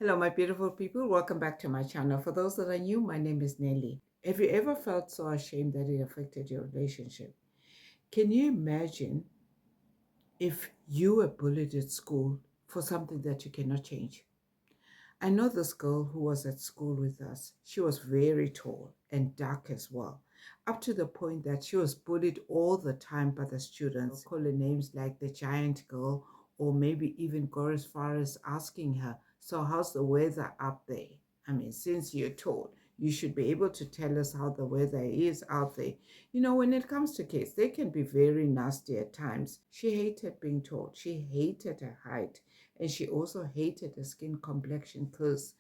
Hello, my beautiful people. Welcome back to my channel. For those that are new, my name is Nelly. Have you ever felt so ashamed that it affected your relationship? Can you imagine if you were bullied at school for something that you cannot change? I know this girl who was at school with us. She was very tall and dark as well, up to the point that she was bullied all the time by the students, call her names like the giant girl, or maybe even go as far as asking her, so how's the weather up there? I mean, since you're tall, you should be able to tell us how the weather is out there. You know, when it comes to kids, they can be very nasty at times. She hated being tall. She hated her height. And she also hated her skin complexion because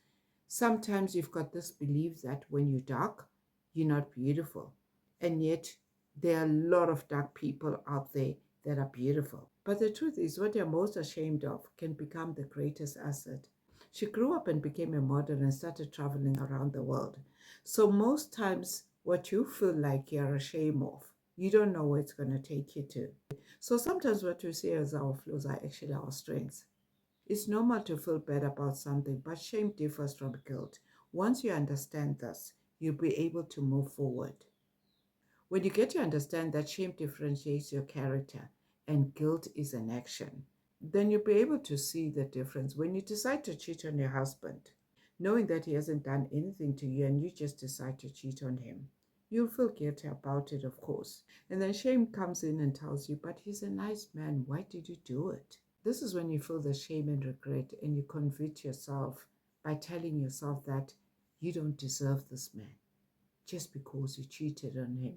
sometimes you've got this belief that when you're dark, you're not beautiful. And yet, there are a lot of dark people out there that are beautiful. But the truth is, what you're most ashamed of can become the greatest asset. She grew up and became a model and started traveling around the world. So, most times, what you feel like you're ashamed of, you don't know where it's going to take you to. So, sometimes what we see as our flaws are actually our strengths. It's normal to feel bad about something, but shame differs from guilt. Once you understand this, you'll be able to move forward. When you get to understand that shame differentiates your character and guilt is an action, then you'll be able to see the difference when you decide to cheat on your husband, knowing that he hasn't done anything to you and you just decide to cheat on him. You'll feel guilty about it, of course. And then shame comes in and tells you, but he's a nice man. Why did you do it? This is when you feel the shame and regret and you convict yourself by telling yourself that you don't deserve this man just because you cheated on him.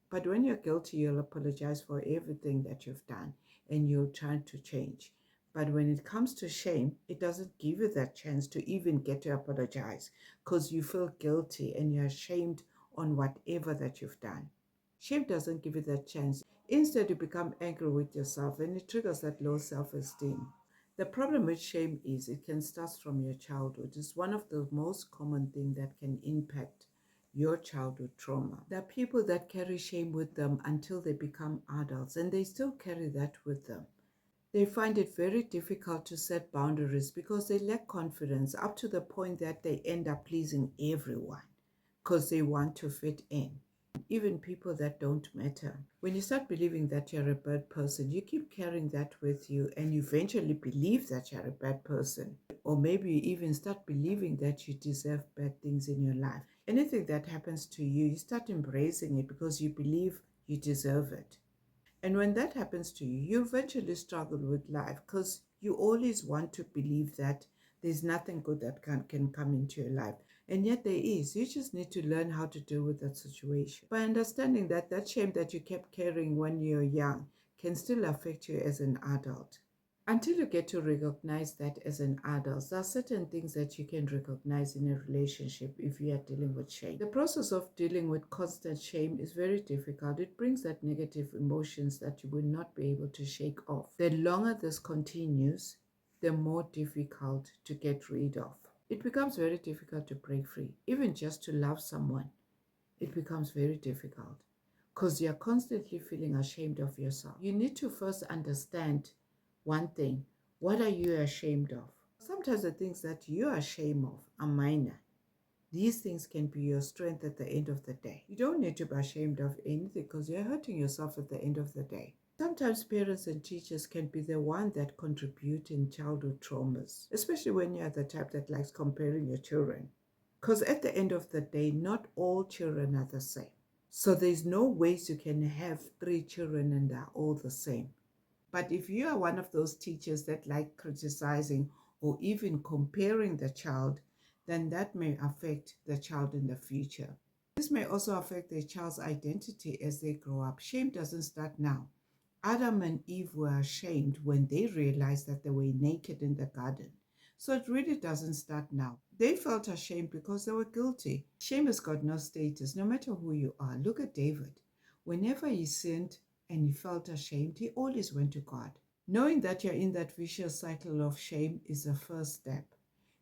But when you're guilty, you'll apologize for everything that you've done and you'll try to change. But when it comes to shame, it doesn't give you that chance to even get to apologize because you feel guilty and you're ashamed on whatever that you've done. Shame doesn't give you that chance. Instead, you become angry with yourself and it triggers that low self-esteem. The problem with shame is it can start from your childhood. It's one of the most common things that can impact your childhood trauma. There are people that carry shame with them until they become adults and they still carry that with them. They find it very difficult to set boundaries because they lack confidence up to the point that they end up pleasing everyone because they want to fit in, even people that don't matter. When you start believing that you're a bad person, you keep carrying that with you and you eventually believe that you're a bad person. Or maybe you even start believing that you deserve bad things in your life. Anything that happens to you, you start embracing it because you believe you deserve it. And when that happens to you, you eventually struggle with life because you always want to believe that there's nothing good that can come into your life. And yet there is. You just need to learn how to deal with that situation. By understanding that that shame that you kept carrying when you're young can still affect you as an adult. Until you get to recognize that as an adult, there are certain things that you can recognize in a relationship if you are dealing with shame. The process of dealing with constant shame is very difficult. It brings that negative emotions that you will not be able to shake off. The longer this continues, the more difficult to get rid of. It becomes very difficult to break free. Even just to love someone, it becomes very difficult because you're constantly feeling ashamed of yourself. You need to first understand one thing. What are you ashamed of? Sometimes the things that you're ashamed of are minor. These things can be your strength at the end of the day. You don't need to be ashamed of anything because you're hurting yourself at the end of the day. Sometimes parents and teachers can be the one that contribute in childhood traumas, especially when you're the type that likes comparing your children. Because at the end of the day, not all children are the same. So there's no ways you can have 3 children and they're all the same. But if you are one of those teachers that like criticizing or even comparing the child, then that may affect the child in the future. This may also affect the child's identity as they grow up. Shame doesn't start now. Adam and Eve were ashamed when they realized that they were naked in the garden. So it really doesn't start now. They felt ashamed because they were guilty. Shame has got no status, no matter who you are. Look at David. Whenever he sinned and he felt ashamed, he always went to God. Knowing that you're in that vicious cycle of shame is the first step.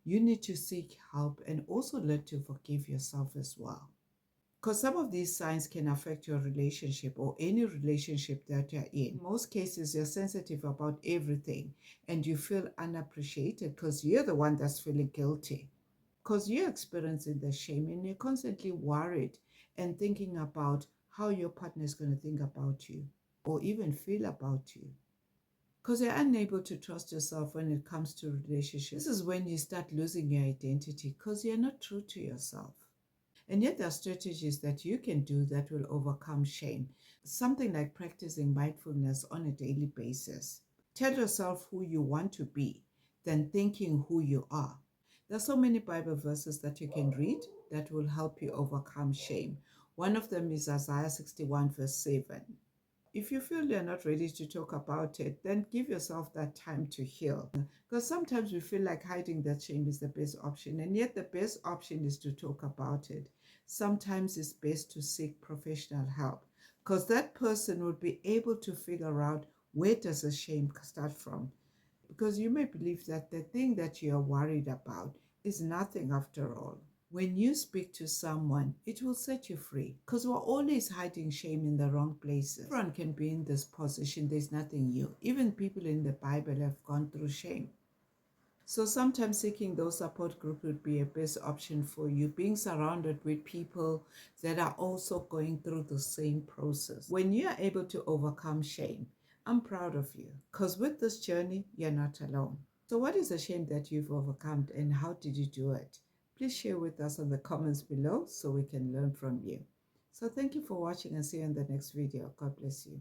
You need to seek help and also learn to forgive yourself as well. Because some of these signs can affect your relationship or any relationship that you're in. In most cases, you're sensitive about everything and you feel unappreciated because you're the one that's feeling guilty. Because you're experiencing the shame and you're constantly worried and thinking about how your partner is going to think about you or even feel about you. Because you're unable to trust yourself when it comes to relationships. This is when you start losing your identity because you're not true to yourself. And yet there are strategies that you can do that will overcome shame. Something like practicing mindfulness on a daily basis. Tell yourself who you want to be, than thinking who you are. There are so many Bible verses that you can read that will help you overcome shame. One of them is Isaiah 61 verse 7. If you feel you're not ready to talk about it, then give yourself that time to heal. Because sometimes we feel like hiding that shame is the best option, and yet the best option is to talk about it. Sometimes it's best to seek professional help because that person will be able to figure out where does the shame start from. Because you may believe that the thing that you're worried about is nothing after all. When you speak to someone, it will set you free because we're always hiding shame in the wrong places. Everyone can be in this position. There's nothing new. Even people in the Bible have gone through shame. So sometimes seeking those support groups would be a best option for you, being surrounded with people that are also going through the same process. When you are able to overcome shame, I'm proud of you because with this journey, you're not alone. So what is a shame that you've overcome and how did you do it? Please share with us in the comments below so we can learn from you. So thank you for watching and see you in the next video. God bless you.